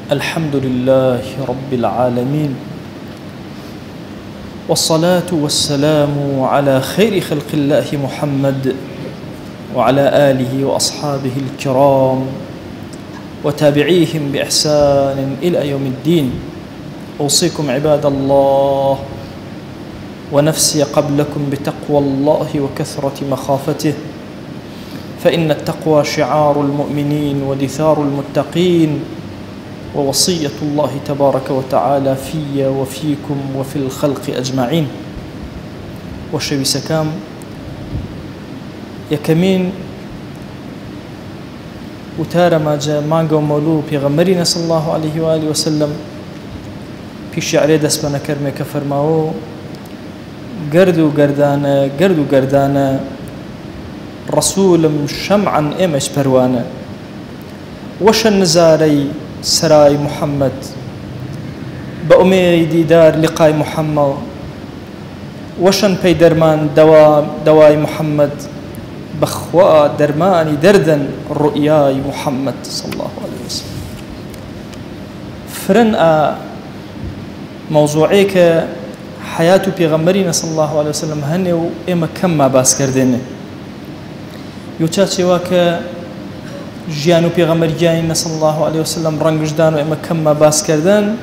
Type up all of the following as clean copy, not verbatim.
الحمد لله رب العالمين، والصلاة والسلام على خير خلق الله محمد وعلى آله وأصحابه الكرام وتابعيهم بإحسان إلى يوم الدين. أوصيكم عباد الله ونفسي قبلكم بتقوى الله وكثرة مخافته، فإن التقوى شعار المؤمنين ودثار المتقين، ووصية الله تبارك وتعالى في وفيكم وفي الخلق أجمعين. وشوي سكام يكمين وتارا ما جاء مانغو مولو بيغمرنا صلى الله عليه وآله وسلم في شعر دسبنا كرمي كفرماو قردو قردانا رسول شمعا إمش بروانا وشن نزاري سراي محمد بأمي ديدار لقاي محمد وشن بي درمان دواي محمد بخوا درماني دردا رؤياي محمد صلى الله عليه وسلم. فرن موضوعيك حياة بيغمرنا صلى الله عليه وسلم هني وإما كم ما باس كردين يوتشاتي واك جيانو بيغمر جاينا صلى الله عليه وسلم رنجدان وإما كم ما باس كردان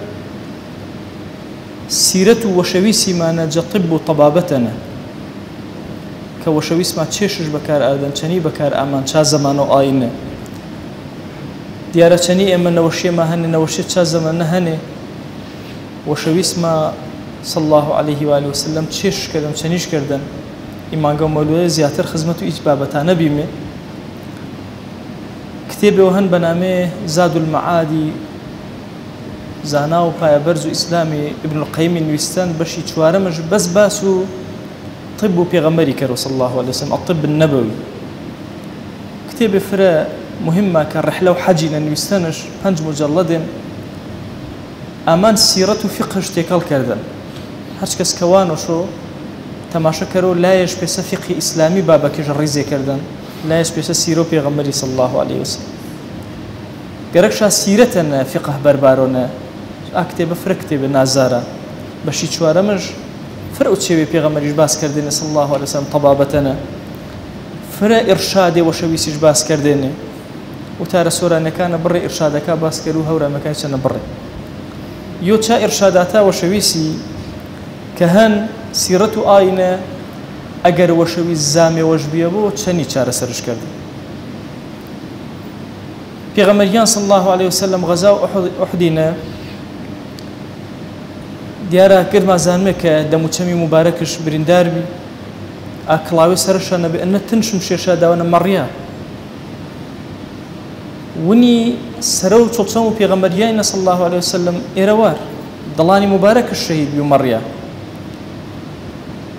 سيرته وشويسي ما نجا طب طبابتنا كوشويس ما تشيشش بكار آدم چني بكار آمان چا زمان و آينه ديارة چني إما نوشي ما هني نوشي چا زمان هني وشويس ما صلى الله عليه وآله وسلم تشيش كردن چنيش كردن إيمان قوم مولوية زياتر خزمته إجبابتانا بيمي كتابه وهن بنامه زاد المعادي زاناو بايا برزو إسلامي ابن القيم النويستان بشي چوارمج بس باسو طب بيغمري كرو صلى الله عليه وسلم الطب النبوي. كتابه فرا مهمة كان رحلة وحجينا النويستانش 5 مجلد أمان سيرة فقه اشتكال كردن هرچ کس كوانو شو تماشا كرو لا يشبس فقه إسلامي بابا كجريزي كردن لا يشبس سيرو بيغمري صلى الله عليه وسلم قرقشا سيرتنا فقه بربارونا أكتب فركتب نازارة بشي چوارمج فرق تشوي بيغمري باس كردن صلى الله عليه وسلم طبابتنا فرق إرشادي وشويسيش باس كردن وتارى سورة نكان بري إرشادك باس كرو هورا مكانشنا بري يوتا إرشاداتا وشويسي كهن سيرته آينة أجر وشوي الزامي وجبيبو تشني شار سرش كردي. بيغمريان صلى الله عليه وسلم غزاو أحدنا ديارة كرد ما زانمك دمو تشمي مباركش برينداربي أكلاوي سرشنا بأن تنشم شيشادا وانا مريا وني سرو تلصمو بيغمريان صلى الله عليه وسلم إيروار ضلاني مبارك الشهيد بمريا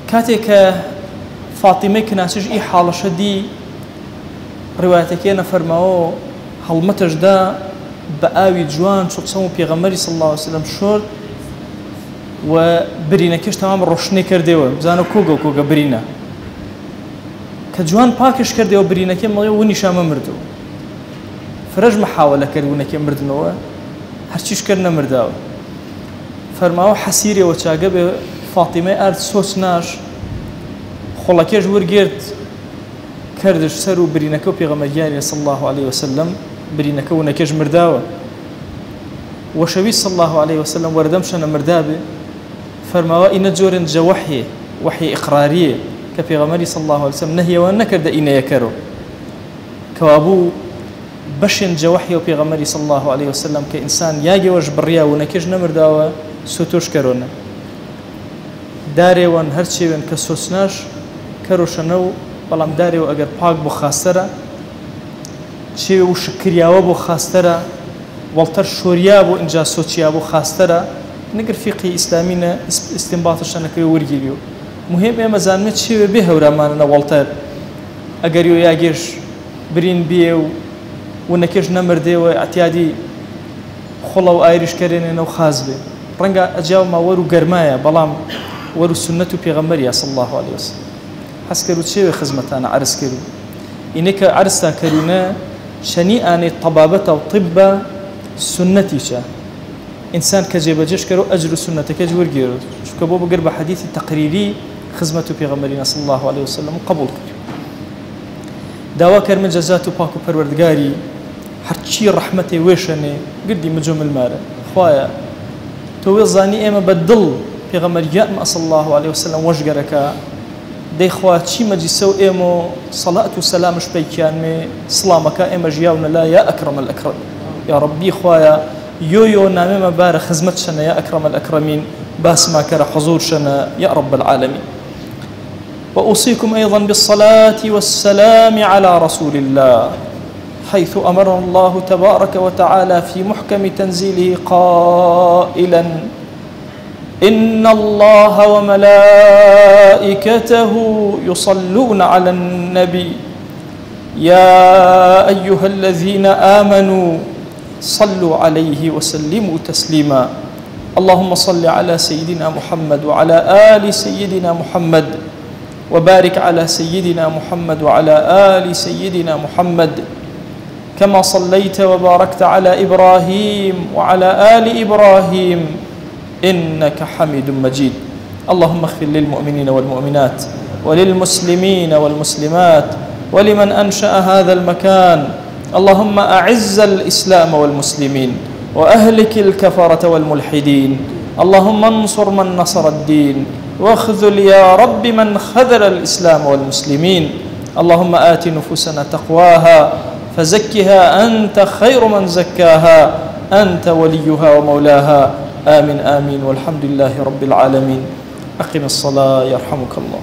كاتك فاطمة كناسج إي حالة شدي روايتك أنا فرماو هالمتج دا بآوي جوان تلصمو بيغمري صلى الله عليه وسلم شور وبرينا كيش تمام روشني كرديو زانو كوغا برينا كجوان باكش كرديو برينا كي مليو وني شامه مردو فرج محاولة كردونا كي مردنوا هرچيش كرنا مرداو فرماو حسيري وچاقب فاطمة أرد سوسناش خلاكيش ورقيرت كردش سرو برينكو بيغمرياني صلى الله عليه وسلم برينكو ونكيش مرداوة وشوي صلى الله عليه وسلم وردمشنا مردابي فرماو إن جورن جوحي وحي إقرارية كبيغمري صلى الله عليه وسلم نهي ونكرد إن يكرو كوابو بشن جوحي وبيغمري صلى الله عليه وسلم كإنسان ياجي وج بريا ونكيش نمرداوة سوتوش كرونا داري وان هرشي وان كسوسناش كروشنو بلام داري واگر پاک بو خاستره شي وشكريا وبو خاستره والتر شوريا بو انجا سوتشيا بو خاستره نقر فقه اسلامينا استنباطش انا كري ورجيليو مهم اما زانمت شي به ورماننا والتر اگر يو ياگيش برين بيو ونكيش نمردي واعتيادي خلو ايرش كرينه وخازبه رنگا اجاو ما ورو گرمايا بلام ورو سنته بيغمريا صلى الله عليه وسلم حسكرو تشي خدمتنا عرس كرو إنك عرستا كرونا شنيئاني طبابة وطب سنتي شا إنسان كجيبجش كرو أجر سنة كجور جيرو شكبو بقرب حديث تقريري خدمة بيغمرنا صلى الله عليه وسلم قبول داوا كرم جزاتو باكو پروردگاري هرچی رحمتي ويشني قدي مجوم المارة خوايا تو زاني اما بدل بيغمر يأم صلى الله عليه وسلم وجرك دي خوا چی مجلسو امو صلاة وسلامش بيكيان مي سلامك اما جياونا لا يا أكرم الأكرم يا ربي خوايا يو نامي مبارك خزمتشنا يا أكرم الأكرمين باسما كرا حضورشنا يا رب العالمين. وأوصيكم أيضا بالصلاة والسلام على رسول الله حيث أمر الله تبارك وتعالى في محكم تنزيله قائلا إن الله وملائكته يصلون على النبي يا أيها الذين آمنوا صلوا عليه وسلموا تسليما اللهم صل على سيدنا محمد وعلى آل سيدنا محمد وبارك على سيدنا محمد وعلى آل سيدنا محمد كما صليت وباركت على إبراهيم وعلى آل إبراهيم إنك حميد مجيد. اللهم اغفر للمؤمنين والمؤمنات وللمسلمين والمسلمات ولمن أنشأ هذا المكان. اللهم أعز الإسلام والمسلمين وأهلك الكفرة والملحدين. اللهم انصر من نصر الدين واخذل يا رب من خذل الإسلام والمسلمين. اللهم آت نفوسنا تقواها فزكها أنت خير من زكاها أنت وليها ومولاها. آمين آمين والحمد لله رب العالمين. أقم الصلاة يرحمك الله.